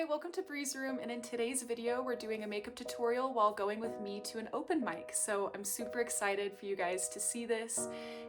Hi, welcome to Bree's Room, and in today's video we're doing a makeup tutorial while going with me to an open mic. So I'm super excited for you guys to see this,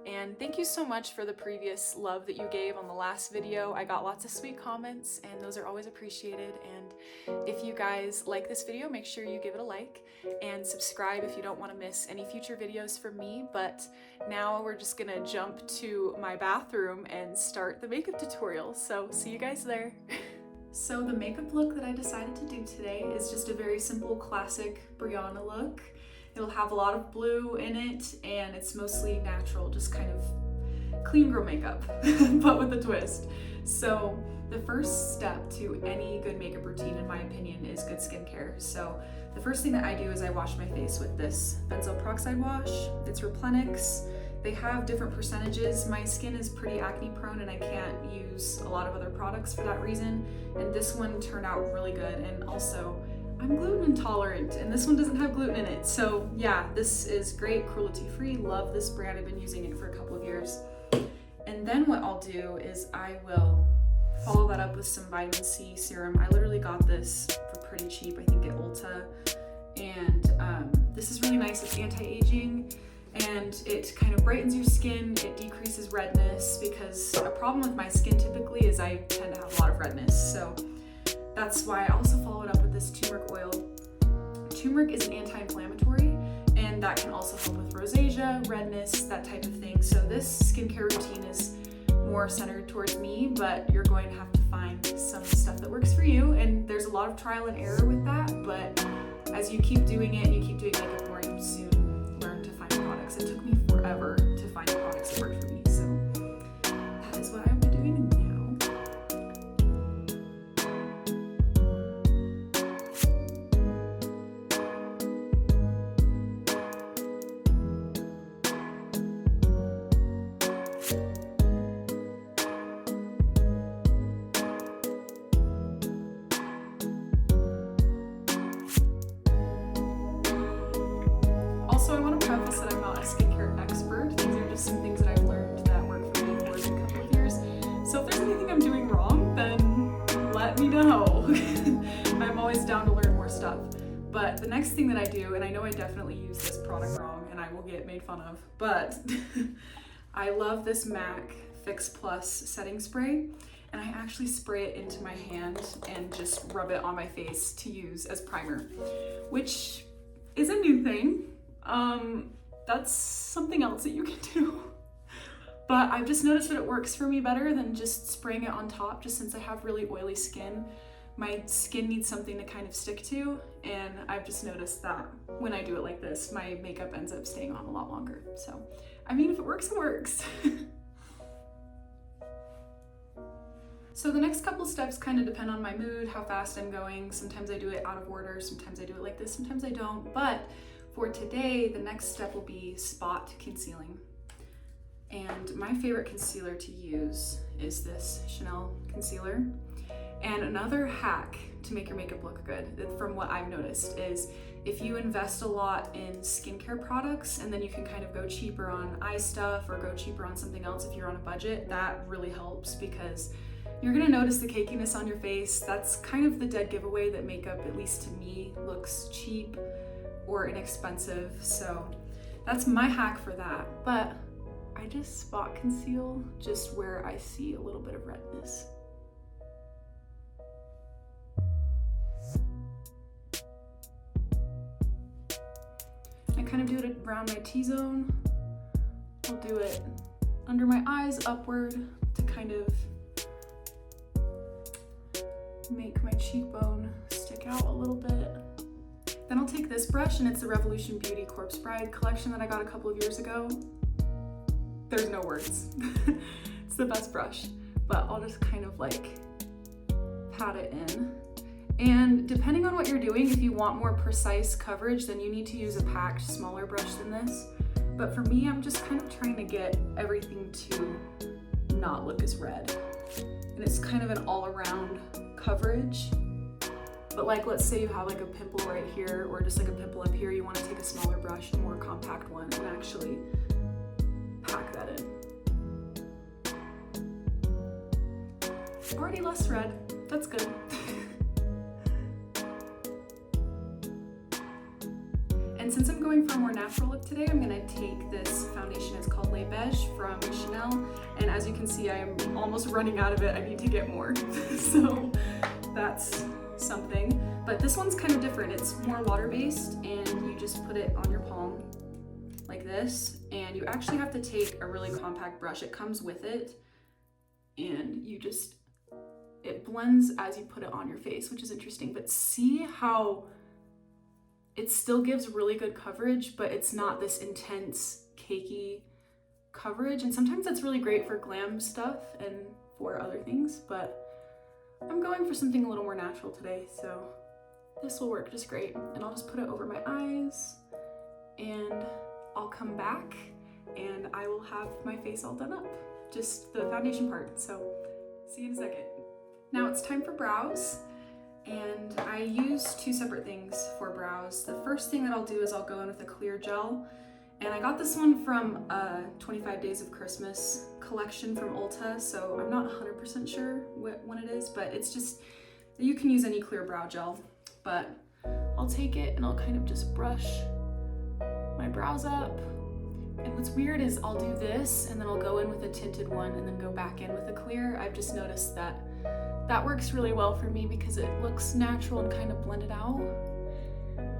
and thank you so much for the previous love that you gave on the last video. I got lots of sweet comments and those are always appreciated, and if you guys like this video, make sure you give it a like and subscribe if you don't want to miss any future videos from me. But now we're just gonna jump to my bathroom and start the makeup tutorial, so see you guys there. So the makeup look that I decided to do today is just a very simple classic Briauna look. It'll have a lot of blue in it and it's mostly natural, just kind of clean girl makeup, but with a twist. So the first step to any good makeup routine, in my opinion, is good skincare. So the first thing that I do is I wash my face with this benzoyl peroxide wash. It's Replenix. They have different percentages. My skin is pretty acne prone and I can't use a lot of other products for that reason. And this one turned out really good. And also, I'm gluten intolerant and this one doesn't have gluten in it. So yeah, this is great, cruelty free. Love this brand. I've been using it for a couple of years. And then what I'll do is I will follow that up with some vitamin C serum. I literally got this for pretty cheap, I think at Ulta. And this is really nice. It's anti-aging. And it kind of brightens your skin, it decreases redness, because a problem with my skin typically is I tend to have a lot of redness. So that's why I also follow it up with this turmeric oil. Turmeric is an anti-inflammatory, and that can also help with rosacea, redness, that type of thing. So this skincare routine is more centered towards me, but you're going to have to find some stuff that works for you. And there's a lot of trial and error with that, but as you keep doing it and you keep doing makeup more, you soon learn to find products. It took me forever to find products that worked for me, so that is what I will be doing now. Also, I want to preface that I'm not a skincare expert. These are just some things that I've learned that work for me for a couple of years. So if there's anything I'm doing wrong, then let me know. I'm always down to learn more stuff. But the next thing that I do, and I know I definitely use this product wrong and I will get made fun of, but I love this MAC Fix Plus setting spray. And I actually spray it into my hand and just rub it on my face to use as primer, which is a new thing. That's something else that you can do. But I've just noticed that it works for me better than just spraying it on top, just since I have really oily skin. My skin needs something to kind of stick to, and I've just noticed that when I do it like this, my makeup ends up staying on a lot longer. So, I mean, if it works, it works. So the next couple steps kind of depend on my mood, how fast I'm going. Sometimes I do it out of order, sometimes I do it like this, sometimes I don't. But for today, the next step will be spot concealing. And my favorite concealer to use is this Chanel concealer. And another hack to make your makeup look good, from what I've noticed, is if you invest a lot in skincare products and then you can kind of go cheaper on eye stuff or go cheaper on something else if you're on a budget, that really helps, because you're gonna notice the cakiness on your face. That's kind of the dead giveaway that makeup, at least to me, looks cheap or inexpensive. So that's my hack for that. But I just spot conceal just where I see a little bit of redness. I kind of do it around my T-zone. I'll do it under my eyes upward to kind of make my cheekbone stick out a little bit. Then I'll take this brush, and it's the Revolution Beauty Corpse Bride collection that I got a couple of years ago. There's no words. It's the best brush, but I'll just kind of like pat it in. And depending on what you're doing, if you want more precise coverage, then you need to use a packed, smaller brush than this. But for me, I'm just kind of trying to get everything to not look as red. And it's kind of an all-around coverage. But like, let's say you have like a pimple right here, or just like a pimple up here, you want to take a smaller brush, a more compact one, and actually pack that in. Already less red, that's good. And since I'm going for a more natural look today, I'm gonna take this foundation. It's called Les Beige from Chanel. And as you can see, I am almost running out of it. I need to get more. So that's something. But this one's kind of different. It's more water-based, and you just put it on your palm like this. And you actually have to take a really compact brush. It comes with it, and it blends as you put it on your face, which is interesting. But see how it still gives really good coverage, but it's not this intense, cakey coverage. And sometimes that's really great for glam stuff and for other things, but I'm going for something a little more natural today, so this will work just great. And I'll just put it over my eyes, and I'll come back and I will have my face all done up, just the foundation part. So see you in a second. Now it's time for brows, and I use two separate things for brows. The first thing that I'll do is I'll go in with a clear gel, and I got this one from a 25 Days of Christmas collection from Ulta, so I'm not 100% sure what one it is, but it's just, you can use any clear brow gel, but I'll take it and I'll kind of just brush my brows up. And what's weird is I'll do this and then I'll go in with a tinted one and then go back in with a clear. I've just noticed that that works really well for me because it looks natural and kind of blended out.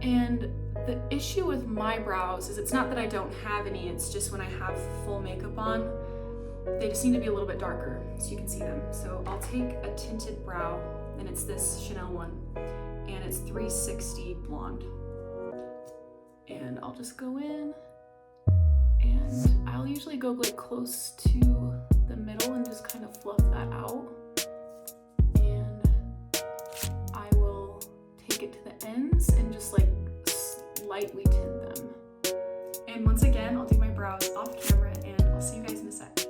And the issue with my brows is it's not that I don't have any, it's just when I have full makeup on, they just need to be a little bit darker so you can see them. So I'll take a tinted brow, and it's this Chanel one, and it's 360 blonde. And I'll just go in, and I'll usually go like close to the middle and just kind of fluff that out. And I will take it to the ends and just like lightly tint them. And once again, I'll do my brows off camera, and I'll see you guys in a sec.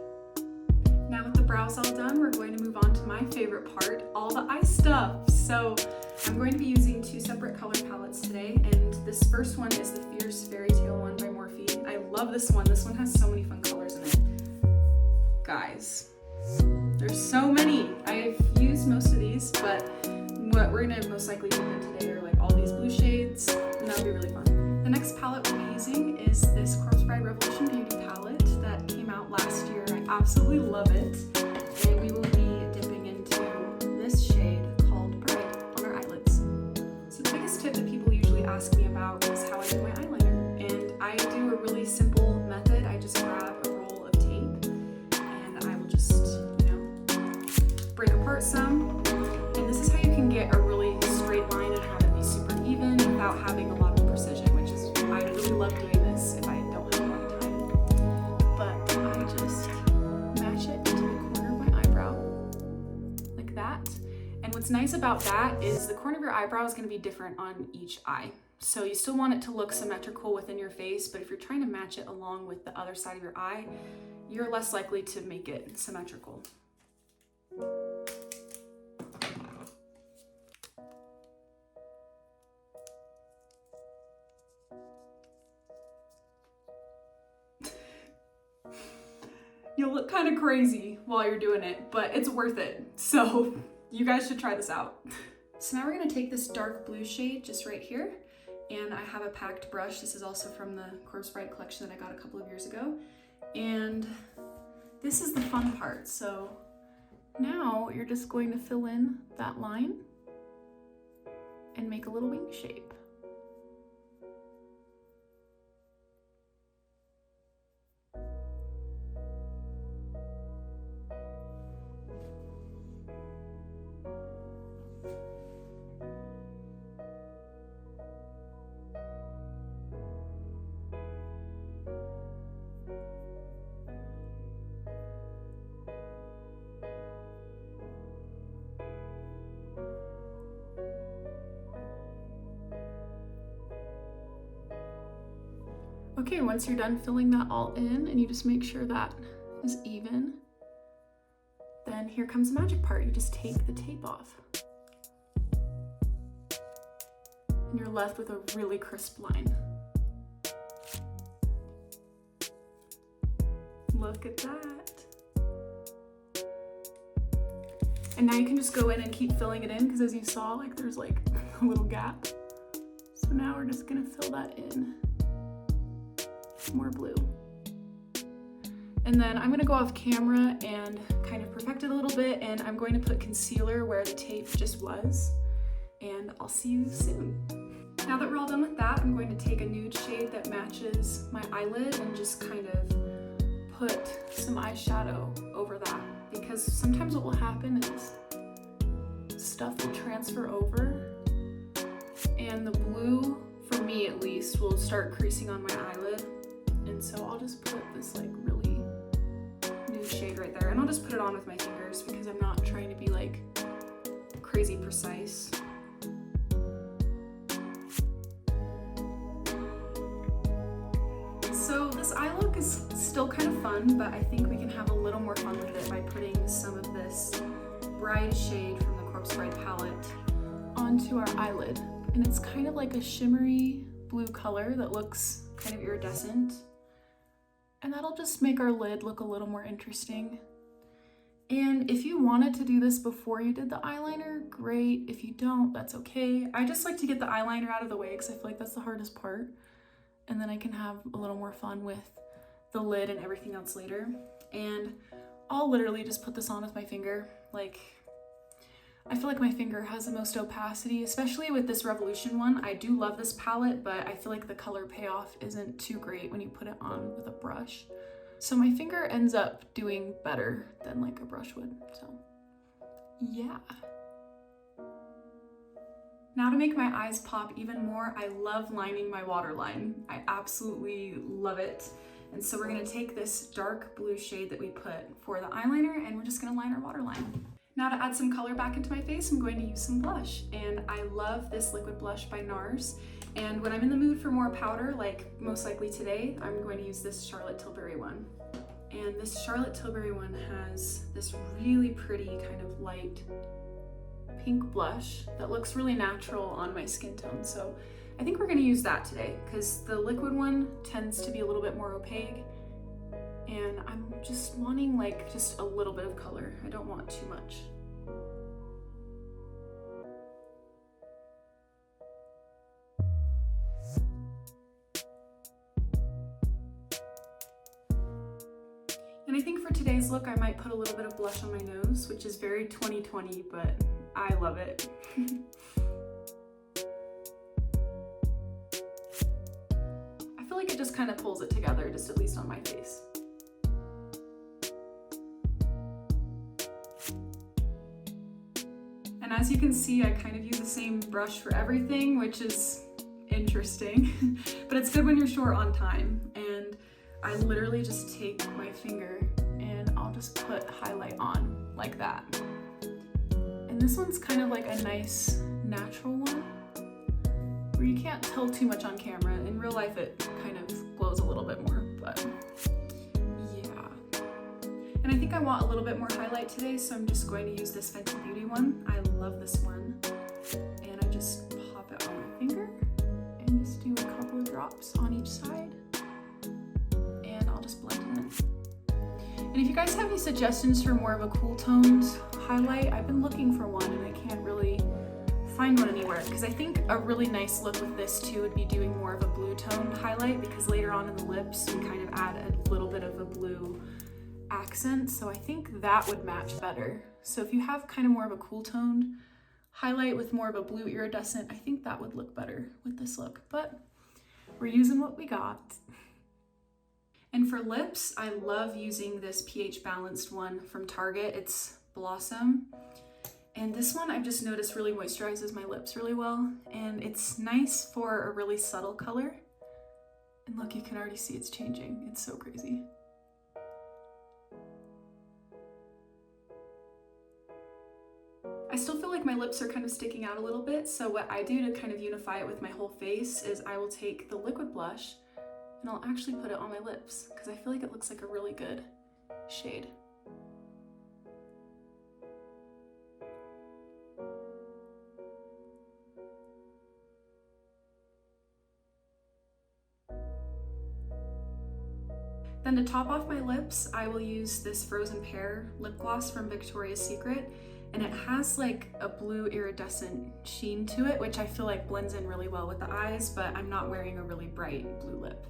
Now with the brows all done, we're going to move on to my favorite part, all the eye stuff. So I'm going to be using two separate color palettes today, and this first one is the Fierce Fairy Tale one by Morphe. I love this one. This one has so many fun colors in it. Guys, there's so many. I've used most of these, but what we're gonna most likely do today are like all these blue shades, and that'll be really fun. The next palette we'll be using is this Corpse Bride Revolution Beauty palette that came out last year. I absolutely love it, and we will be dipping into this shade called Bride on our eyelids. So the biggest tip that people usually ask me about is how I do my eyeliner, and I do a really simple method. I just grab a roll of tape, and I will just, break apart some, and this is how you can get a really straight line and have it be super even without having a lot of precision, which is, I really love doing this if I don't have a lot of time. But I just match it into the corner of my eyebrow, like that. And what's nice about that is the corner of your eyebrow is going to be different on each eye. So you still want it to look symmetrical within your face, but if you're trying to match it along with the other side of your eye, you're less likely to make it symmetrical. You'll look kind of crazy while you're doing it, but it's worth it. So you guys should try this out. So now we're gonna take this dark blue shade just right here, and I have a packed brush. This is also from the Corpse Bride collection that I got a couple of years ago. And this is the fun part. So now you're just going to fill in that line and make a little wing shape. Okay, once you're done filling that all in and you just make sure that is even, then here comes the magic part. You just take the tape off. And you're left with a really crisp line. Look at that. And now you can just go in and keep filling it in, because as you saw, like there's like a little gap. So now we're just gonna fill that in more blue. And then I'm gonna go off camera and kind of perfect it a little bit, and I'm going to put concealer where the tape just was, and I'll see you soon. Now that we're all done with that, I'm going to take a nude shade that matches my eyelid and just kind of put some eyeshadow over that, because sometimes what will happen is stuff will transfer over and the blue, for me at least, will start creasing on my eyelid. And so I'll just put this like really nude shade right there, and I'll just put it on with my fingers because I'm not trying to be like crazy precise. So this eye look is still kind of fun, but I think we can have a little more fun with it by putting some of this Bride shade from the Corpse Bride palette onto our eyelid. And it's kind of like a shimmery blue color that looks kind of iridescent. And that'll just make our lid look a little more interesting. And if you wanted to do this before you did the eyeliner, great. If you don't, that's okay. I just like to get the eyeliner out of the way because I feel like that's the hardest part. And then I can have a little more fun with the lid and everything else later. And I'll literally just put this on with my finger. Like, I feel like my finger has the most opacity, especially with this Revolution one. I do love this palette, but I feel like the color payoff isn't too great when you put it on with a brush. So my finger ends up doing better than like a brush would, so yeah. Now to make my eyes pop even more, I love lining my waterline. I absolutely love it. And so we're gonna take this dark blue shade that we put for the eyeliner, and we're just gonna line our waterline. Now to add some color back into my face, I'm going to use some blush. And I love this liquid blush by NARS. And when I'm in the mood for more powder, like most likely today, I'm going to use this Charlotte Tilbury one. And this Charlotte Tilbury one has this really pretty kind of light pink blush that looks really natural on my skin tone. So I think we're gonna use that today because the liquid one tends to be a little bit more opaque. And I'm just wanting like just a little bit of color. I don't want too much. And I think for today's look, I might put a little bit of blush on my nose, which is very 2020, but I love it. I feel like it just kind of pulls it together, just at least on my face. And as you can see, I kind of use the same brush for everything, which is interesting, but it's good when you're short on time. And I literally just take my finger and I'll just put highlight on like that. And this one's kind of like a nice natural one where you can't tell too much on camera. In real life, it kind of glows a little bit more, but yeah. And I think I want a little bit more highlight today, so I'm just going to use this Fenty Beauty one. I love this one. And I just pop it on my finger and just do a couple of drops on each side. And I'll just blend it in. And if you guys have any suggestions for more of a cool toned highlight, I've been looking for one and I can't really find one anywhere, because I think a really nice look with this too would be doing more of a blue toned highlight, because later on in the lips we kind of add a little bit of a blue accent, so I think that would match better. So if you have kind of more of a cool toned highlight with more of a blue iridescent, I think that would look better with this look, but we're using what we got. And for lips, I love using this pH balanced one from Target. It's Blossom. And this one I've just noticed really moisturizes my lips really well. And it's nice for a really subtle color. And look, you can already see it's changing. It's so crazy. I still feel like my lips are kind of sticking out a little bit. So what I do to kind of unify it with my whole face is I will take the liquid blush and I'll actually put it on my lips because I feel like it looks like a really good shade. Then to top off my lips, I will use this Frozen Pear lip gloss from Victoria's Secret, and it has like a blue iridescent sheen to it, which I feel like blends in really well with the eyes, but I'm not wearing a really bright blue lip.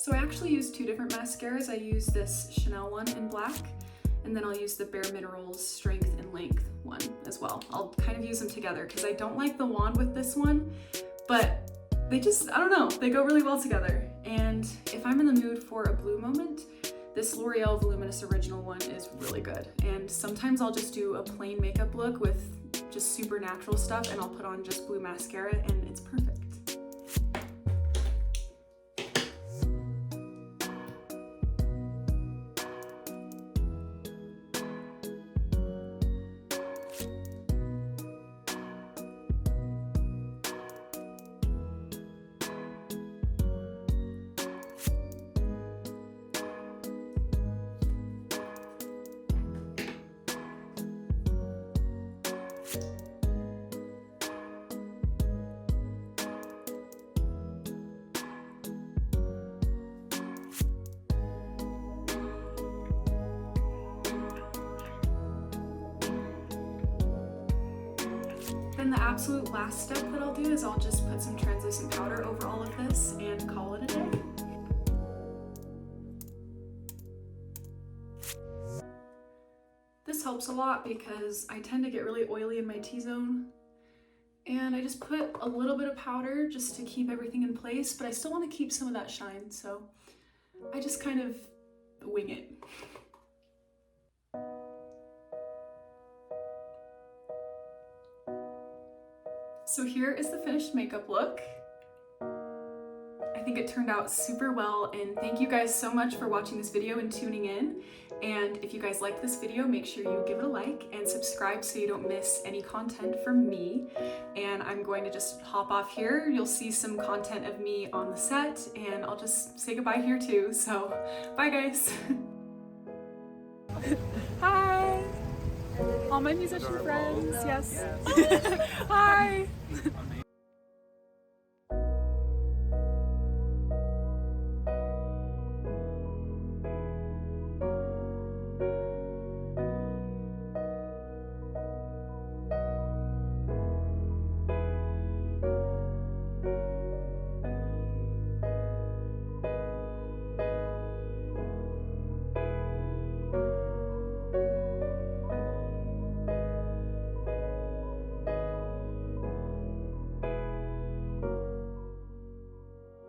So I actually use two different mascaras. I use this Chanel one in black, and then I'll use the Bare Minerals Strength and Length one as well. I'll kind of use them together because I don't like the wand with this one, but they just, I don't know, they go really well together. And if I'm in the mood for a blue moment, this L'Oreal Voluminous Original one is really good. And sometimes I'll just do a plain makeup look with just super natural stuff and I'll put on just blue mascara and it's perfect. Then the absolute last step that I'll do is I'll just put some translucent powder over all of this and call it a day. This helps a lot because I tend to get really oily in my T-zone, and I just put a little bit of powder just to keep everything in place, but I still want to keep some of that shine, so I just kind of wing it. So here is the finished makeup look. I think it turned out super well, and thank you guys so much for watching this video and tuning in. And if you guys like this video, make sure you give it a like and subscribe so you don't miss any content from me. And I'm going to just hop off here. You'll see some content of me on the set, and I'll just say goodbye here too. So bye guys. Hi. All my musician friends, yes. Hi.